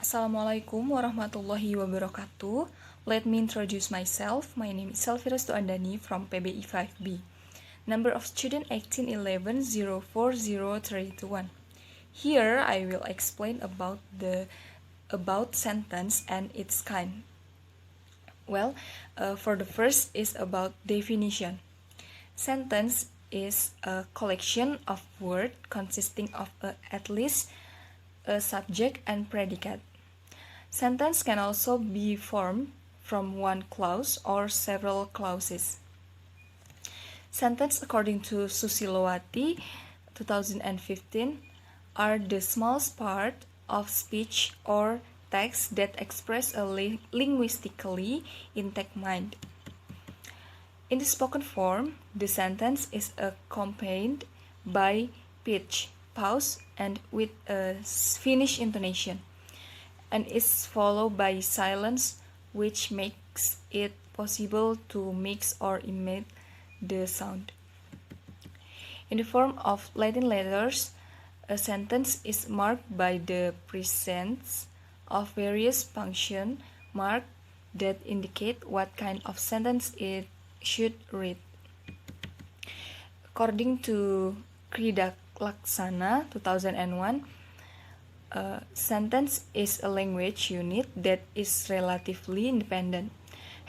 Assalamualaikum warahmatullahi wabarakatuh. Let me introduce myself. My name is Selviras Andani from PBI 5B. Number of student 1811040321. Here I will explain about the about sentence and its kind. For the first is about definition. Sentence is a collection of words consisting of at least a subject and predicate. Sentence can also be formed from one clause or several clauses. Sentence, according to Susilowati 2015, are the smallest part of speech or text that express a linguistically intact mind. In the spoken form, the sentence is accompanied by pitch, pause, and with a finished intonation, and is followed by silence, which makes it possible to mix or emit the sound. In the form of Latin letters, a sentence is marked by the presence of various punctuation marks that indicate what kind of sentence it should read. According to Kridak Laksana 2001, a sentence is a language unit that is relatively independent,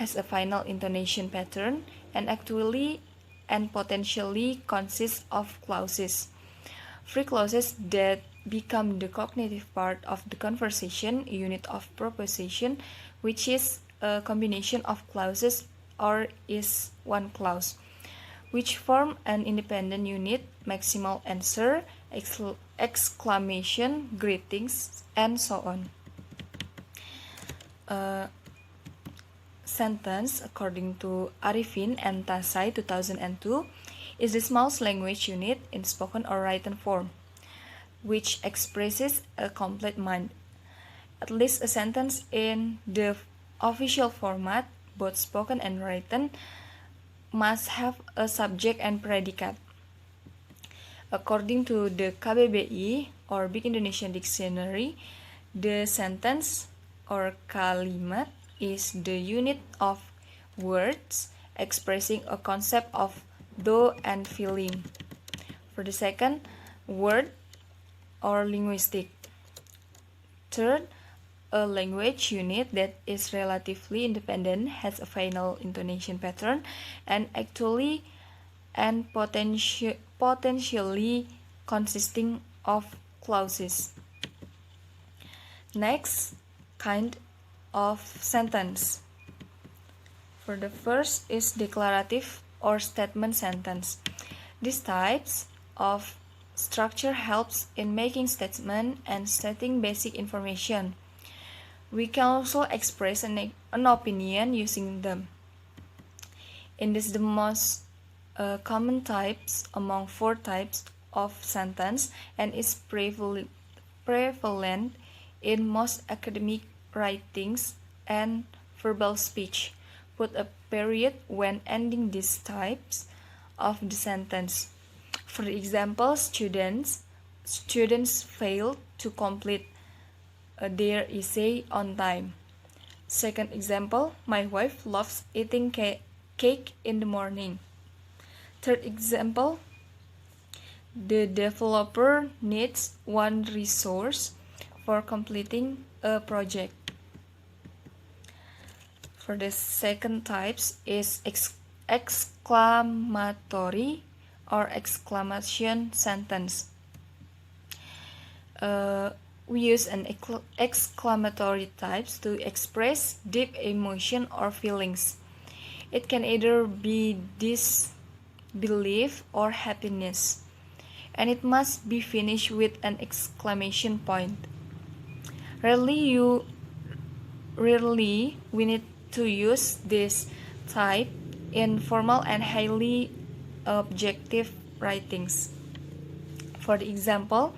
has a final intonation pattern, and actually and potentially consists of clauses. Free clauses that become the cognitive part of the conversation unit of proposition, which is a combination of clauses or is one clause, which form an independent unit, maximal answer, exclamation, greetings, and so on. Sentence, according to Arifin and Tasai 2002, is the smallest language unit in spoken or written form, which expresses a complete mind. At least a sentence in the official format, both spoken and written, must have a subject and predicate. According to the KBBI or Big Indonesian Dictionary, the sentence or kalimat is the unit of words expressing a concept of thought and feeling. For the second, word or linguistic. Third, a language unit that is relatively independent, has a final intonation pattern, and actually and potentially consisting of clauses. Next, kind of sentence. For the first is declarative or statement sentence. These types of structure helps in making statement and stating basic information. We can also express an opinion using them. In this, the most common types among 4 types of sentence and is prevalent in most academic writings and verbal speech. Put a period when ending these types of the sentence. For example, students fail to complete their essay on time. Second example, my wife loves eating cake in the morning. Third example, the developer needs one resource for completing a project. For the second types is exclamatory or exclamation sentence. We use an exclamatory types to express deep emotion or feelings. It can either be disbelief or happiness, and it must be finished with an exclamation point. Rarely we need to use this type in formal and highly objective writings. For the example,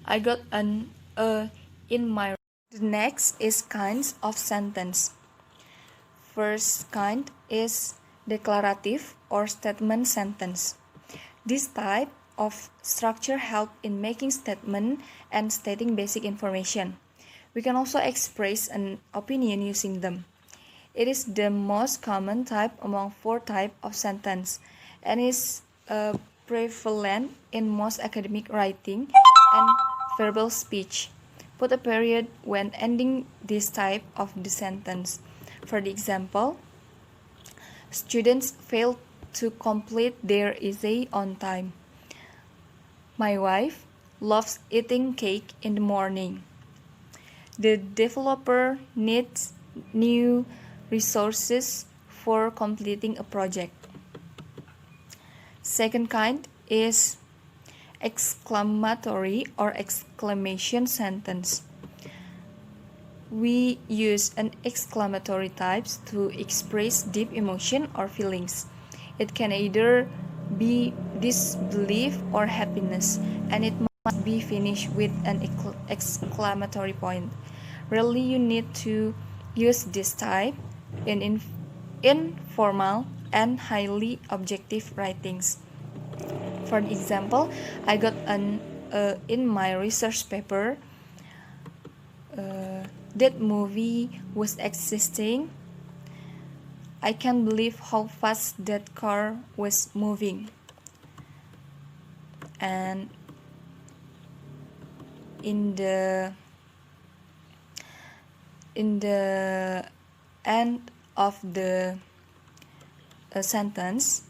I got an A in my. The next is kinds of sentence. First kind is declarative or statement sentence. This type of structure helps in making statement and stating basic information. We can also express an opinion using them. It is the most common type among 4 types of sentence and is prevalent in most academic writing and verbal speech. Put a period when ending this type of the sentence. For the example, students failed to complete their essay on time. My wife loves eating cake in the morning. The developer needs new resources for completing a project. Second kind is exclamatory or exclamation sentence. We use an exclamatory types to express deep emotion or feelings. It can either be disbelief or happiness, and it must be finished with an exclamatory point. Rarely you need to use this type in informal and highly objective writings. For example, I got in my research paper that movie was existing. I can't believe how fast that car was moving. And in the end of the sentence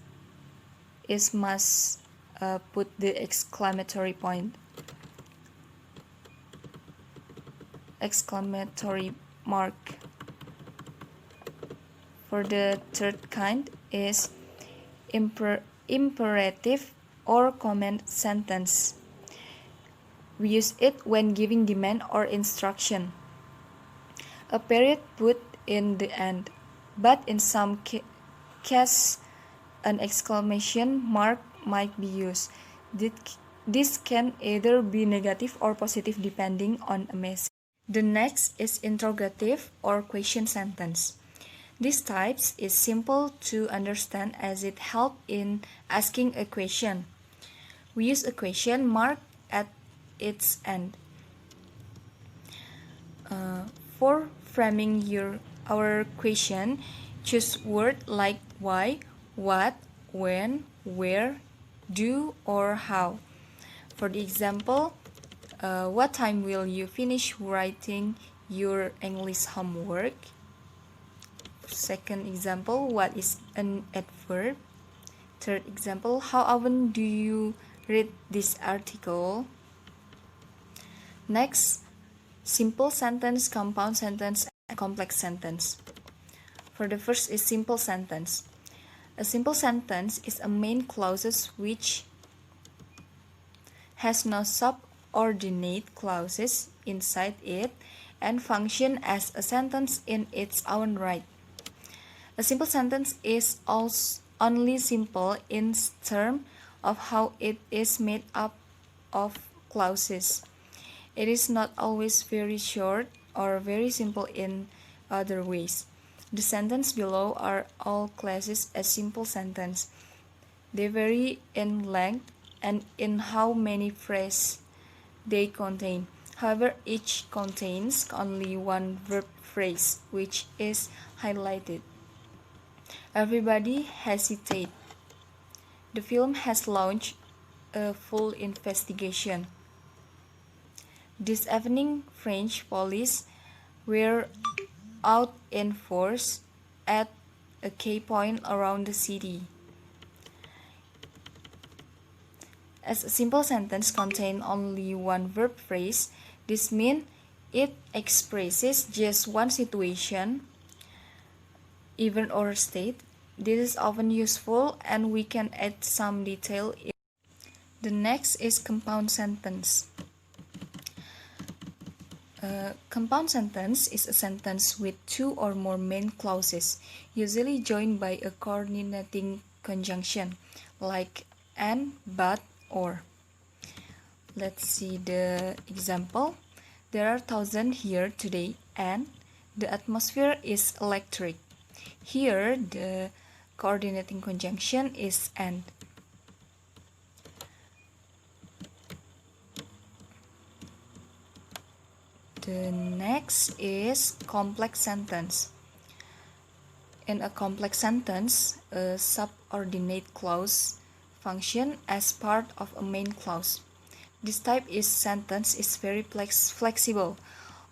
is must put the exclamatory mark. For the third kind is imperative or command sentence. We use it when giving demand or instruction. A period put in the end, but in some cases an exclamation mark might be used. This can either be negative or positive depending on a message. The next is interrogative or question sentence. This type is simple to understand as it helps in asking a question. We use a question mark at its end. For framing our question, choose words like why, what, when, where, do, or how. For the example, what time will you finish writing your English homework? Second example, what is an adverb? Third example, how often do you read this article? Next, simple sentence, compound sentence, and complex sentence. For the first is simple sentence. A simple sentence is a main clause which has no subordinate clauses inside it and function as a sentence in its own right. A simple sentence is also only simple in terms of how it is made up of clauses. It is not always very short or very simple in other ways. The sentences below are all classes as simple sentence. They vary in length and in how many phrases they contain. However, each contains only one verb phrase, which is highlighted. Everybody hesitated. The film has launched a full investigation. This evening, French police were out in force at a key point around the city. As a simple sentence contains only one verb phrase, this means it expresses just one situation, event or state. This is often useful and we can add some detail. The next is compound sentence. A compound sentence is a sentence with two or more main clauses, usually joined by a coordinating conjunction, like and, but, or. Let's see the example. There are thousands here today and the atmosphere is electric. Here, the coordinating conjunction is and. The next is complex sentence. In a complex sentence, a subordinate clause functions as part of a main clause. This type of sentence is very flexible,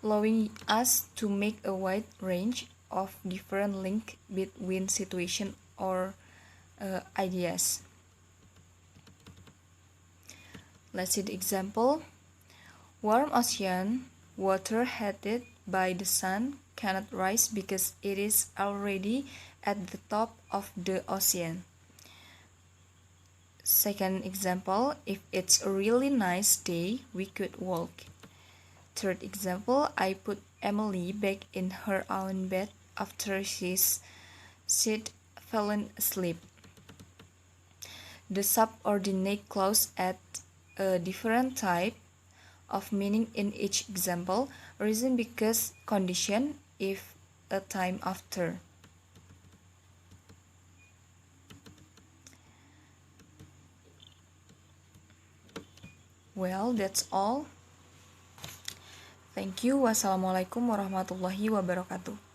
allowing us to make a wide range of different links between situations or ideas. Let's see the example. Warm ocean water heated by the sun cannot rise because it is already at the top of the ocean. Second example, if it's a really nice day, we could walk. Third example, I put Emily back in her own bed after she'd fallen asleep. The subordinate clause adds a different type of meaning in each example. Reason because condition if a time after. Well, that's all. Thank you. Wassalamualaikum warahmatullahi wabarakatuh.